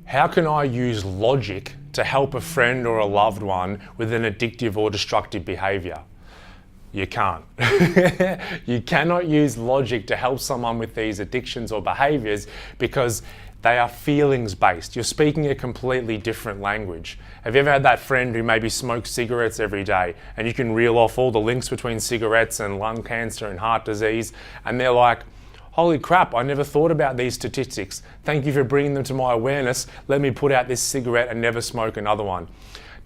How can I use logic to help a friend or a loved one with an addictive or destructive behavior? You can't. You cannot use logic to help someone with these addictions or behaviors because they are feelings based. You're speaking a completely different language. Have you ever had that friend who maybe smokes cigarettes every day and you can reel off all the links between cigarettes and lung cancer and heart disease, and they're like, holy crap, I never thought about these statistics. Thank you for bringing them to my awareness. Let me put out this cigarette and never smoke another one.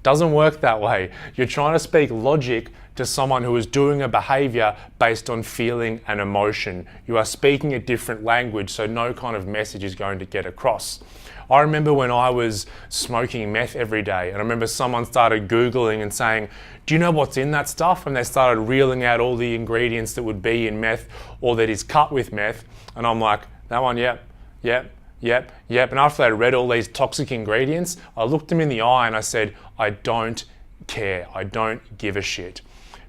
Doesn't work that way. You're trying to speak logic to someone who is doing a behavior based on feeling and emotion. You are speaking a different language, so no kind of message is going to get across. I remember when I was smoking meth every day, and I remember someone started Googling and saying, do you know what's in that stuff? And they started reeling out all the ingredients that would be in meth or that is cut with meth. And I'm like, that one, yep. And after they read all these toxic ingredients, I looked them in the eye and I said, I don't care. I don't give a shit.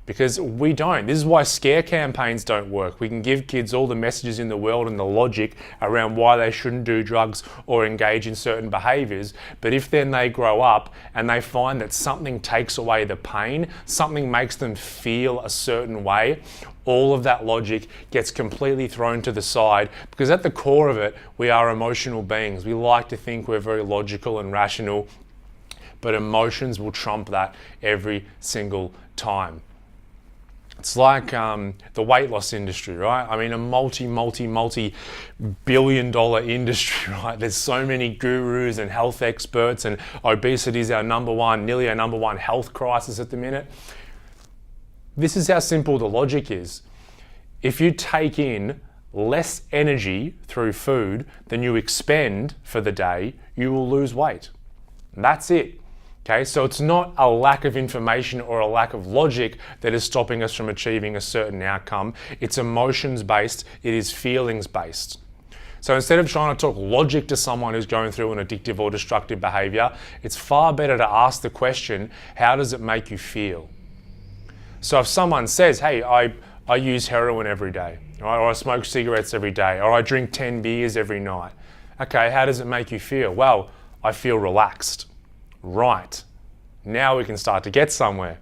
Because we don't. This is why scare campaigns don't work. We can give kids all the messages in the world and the logic around why they shouldn't do drugs or engage in certain behaviors. But if then they grow up and they find that something takes away the pain, something makes them feel a certain way, all of that logic gets completely thrown to the side, because at the core of it, we are emotional beings. We like to think we're very logical and rational, but emotions will trump that every single time. It's like the weight loss industry, right? I mean, a multi-billion-dollar industry, right? There's so many gurus and health experts, and obesity is nearly our number one health crisis at the minute. This is how simple the logic is. If you take in less energy through food than you expend for the day, you will lose weight. And that's it. Okay, so it's not a lack of information or a lack of logic that is stopping us from achieving a certain outcome. It's emotions based, it is feelings based. So instead of trying to talk logic to someone who's going through an addictive or destructive behavior, it's far better to ask the question, how does it make you feel? So if someone says, hey, I use heroin every day, right? Or I smoke cigarettes every day, or I drink 10 beers every night. Okay, how does it make you feel? Well, I feel relaxed. Right, now we can start to get somewhere.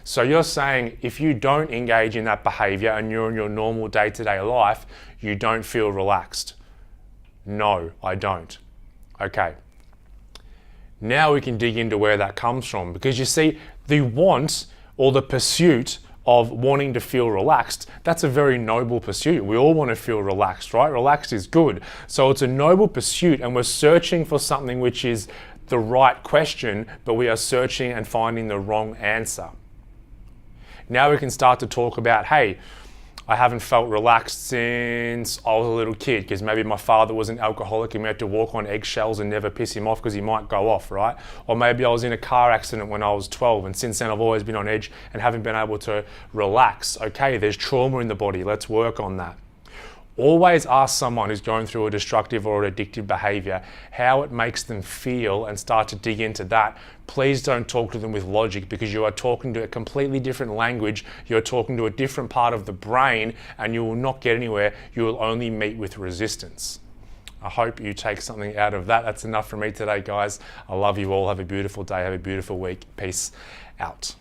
So you're saying if you don't engage in that behavior and you're in your normal day-to-day life, you don't feel relaxed. No, I don't. Okay. Now we can dig into where that comes from, because you see, the want or the pursuit of wanting to feel relaxed, that's a very noble pursuit. We all want to feel relaxed, right? Relaxed is good. So it's a noble pursuit, and we're searching for something which is the right question, but we are searching and finding the wrong answer. Now we can start to talk about, hey, I haven't felt relaxed since I was a little kid, because maybe my father was an alcoholic and we had to walk on eggshells and never piss him off because he might go off, right? Or maybe I was in a car accident when I was 12 and since then I've always been on edge and haven't been able to relax. Okay, there's trauma in the body, let's work on that. Always ask someone who's going through a destructive or an addictive behavior how it makes them feel and start to dig into that. Please don't talk to them with logic, because you are talking to a completely different language. You're talking to a different part of the brain and you will not get anywhere. You will only meet with resistance. I hope you take something out of that. That's enough for me today, guys. I love you all. Have a beautiful day. Have a beautiful week. Peace out.